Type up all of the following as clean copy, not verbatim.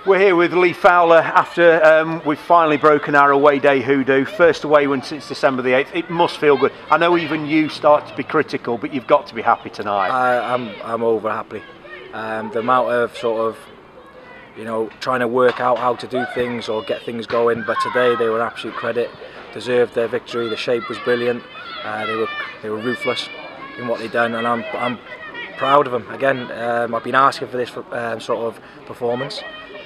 We're here with Lee Fowler after we've finally broken our away day hoodoo. First away win since December the 8th. It must feel good. I know even you start to be critical, but you've got to be happy tonight. I'm over happy. The amount of trying to work out how to do things or get things going, but today they were an absolute credit. Deserved their victory. The shape was brilliant. They were ruthless in what they've done, and I'm proud of them. Again, I've been asking for this sort of performance.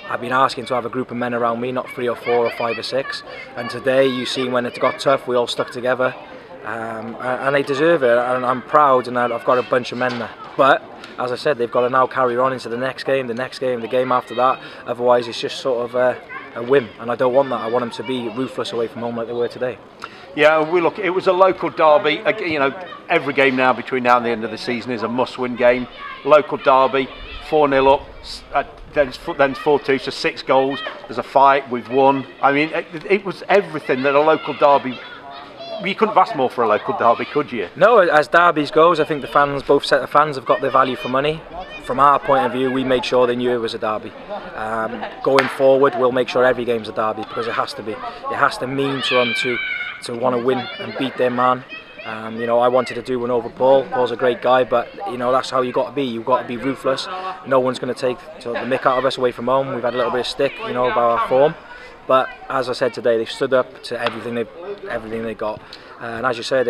I've been asking to have a group of men around me, not 3 or 4 or 5 or 6. And today, you see, when it got tough, we all stuck together, and they deserve it. And I'm proud, and I've got a bunch of men there. But as I said, they've got to now carry on into the next game, the game after that. Otherwise, it's just sort of a whim, and I don't want that. I want them to be ruthless away from home like they were today. Yeah, it was a local derby. You know, every game now between now and the end of the season is a must-win game. Local derby, 4-0 up, then 4-2, so 6 goals. There's a fight, we've won. I mean, it was everything that a local derby. You couldn't have asked more for a local derby, could you? No, as derbies goes, I think the fans, both set of fans, have got their value for money. From our point of view, we made sure they knew it was a derby. Going forward, we'll make sure every game's a derby, because it has to be. It has to mean to them to want to win and beat their man. I wanted to do one over Paul. Paul's a great guy, but that's how you got to be. You've got to be ruthless. No one's going to take the mick out of us away from home. We've had a little bit of stick, about our form. But as I said today, they've stood up to everything they got. And as you said,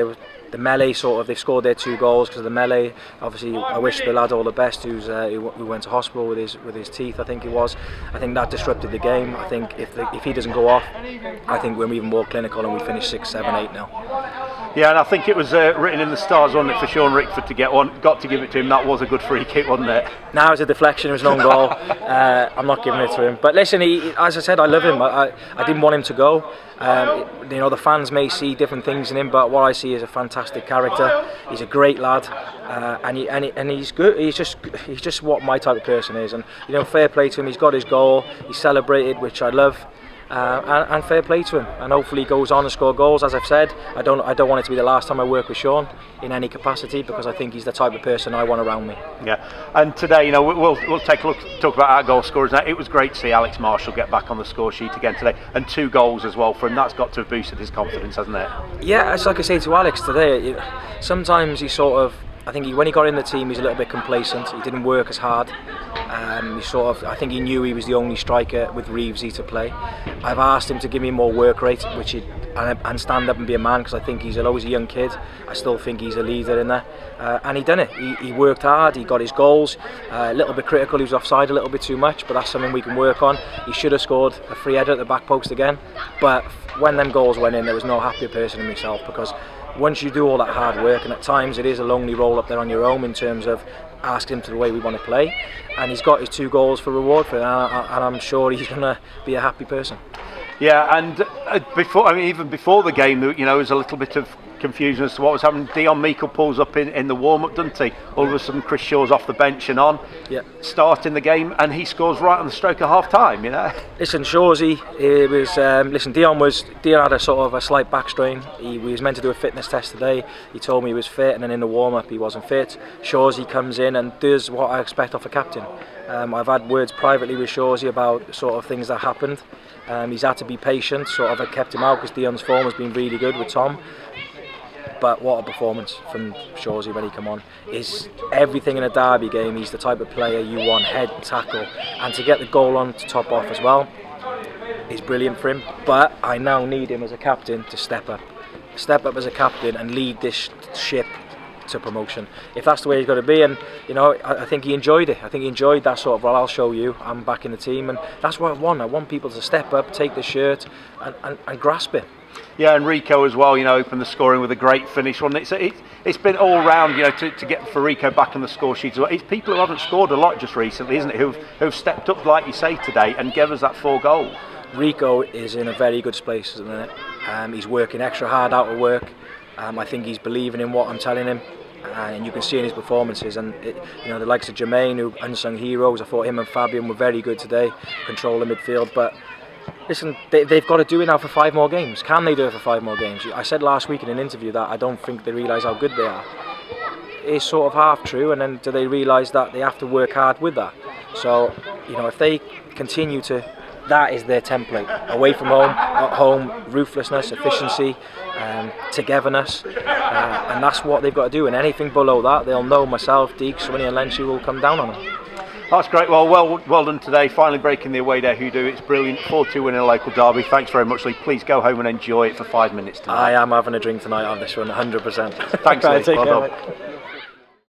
the melee they've scored their 2 goals because of the melee. Obviously, I wish the lad all the best who went to hospital with his teeth, I think it was. I think that disrupted the game. I think if he doesn't go off, I think we're even more clinical and we finish 6, 7, 8 now. Yeah, and I think it was written in the stars, wasn't it, for Sean Rickford to get one. Got to give it to him. That was a good free kick, wasn't it? Now it's a deflection. It was an own goal. I'm not giving it to him. But listen, as I said, I love him. I didn't want him to go. The fans may see different things in him, but what I see is a fantastic character. He's a great lad, and he's good. He's just what my type of person is. And fair play to him. He's got his goal. He celebrated, which I love. And fair play to him, and hopefully he goes on and score goals. As I've said, I don't want it to be the last time I work with Sean in any capacity, because I think he's the type of person I want around me. Yeah, and today, we'll take a look, talk about our goal scorers now. It was great to see Alex Marshall get back on the score sheet again today, and 2 goals as well for him. That's got to have boosted his confidence, hasn't it? Yeah, it's like I say to Alex today. Sometimes I think when he got in the team, he's a little bit complacent. He didn't work as hard. I think he knew he was the only striker with Reevesy to play. I've asked him to give me more work rate, and stand up and be a man, because I think he's always a young kid. I still think he's a leader in there, and he done it. He worked hard. He got his goals. A little bit critical. He was offside a little bit too much, but that's something we can work on. He should have scored a free header at the back post again, but when them goals went in, there was no happier person than myself, because once you do all that hard work, and at times it is a lonely roll up there on your own in terms of asking him to the way we want to play, and he's got his 2 goals for reward for it, and I'm sure he's going to be a happy person. Yeah, and even before the game, there was a little bit of confusion as to what was happening. Dion Meikle pulls up in the warm-up, doesn't he? All of a sudden, Chris Shaw's off the bench and on, starting the game, and he scores right on the stroke of half-time. Listen, Shawsy, Dion had a sort of a slight back strain. He was meant to do a fitness test today. He told me he was fit, and then in the warm-up he wasn't fit. Shawsy comes in and does what I expect of a captain. I've had words privately with Shawsy about sort of things that happened. He's had to be patient. I kept him out because Dion's form has been really good with Tom. But what a performance from Shawsy when he come on. Is everything in a derby game. He's the type of player you want, head, tackle, and to get the goal on to top off as well is brilliant for him. But I now need him as a captain to step up as a captain and lead this ship to promotion. If that's the way he's got to be, and I think he enjoyed it. I think he enjoyed that sort of, well, I'll show you, I'm back in the team, and that's what I want. I want people to step up, take the shirt, and grasp it. Yeah, and Rico as well, opened the scoring with a great finish. It's been all round, to get for Rico back on the score sheet as well. It's people who haven't scored a lot just recently, isn't it, who've stepped up, like you say, today and gave us that 4 goals. Rico is in a very good place, isn't it? He's working extra hard out of work. I think he's believing in what I'm telling him. And you can see in his performances, and the likes of Jermaine, who unsung heroes. I thought him and Fabian were very good today, control the midfield. But listen, they've got to do it now for 5 more games. Can they do it for 5 more games? I said last week in an interview that I don't think they realise how good they are. It's sort of half true, and then do they realise that they have to work hard with that? So you know, if they continue to, that is their template. Away from home, at home, ruthlessness, efficiency, togetherness, and that's what they've got to do. And anything below that, they'll know myself, Deeks, Winnie and Lenchi will come down on them. That's great. Well done today. Finally breaking the away day hoodoo. It's brilliant. 4-2 win in a local derby. Thanks very much, Lee. Please go home and enjoy it for 5 minutes tonight. I am having a drink tonight on this one, 100%. Thanks, Lee. Take Well care, done. mate.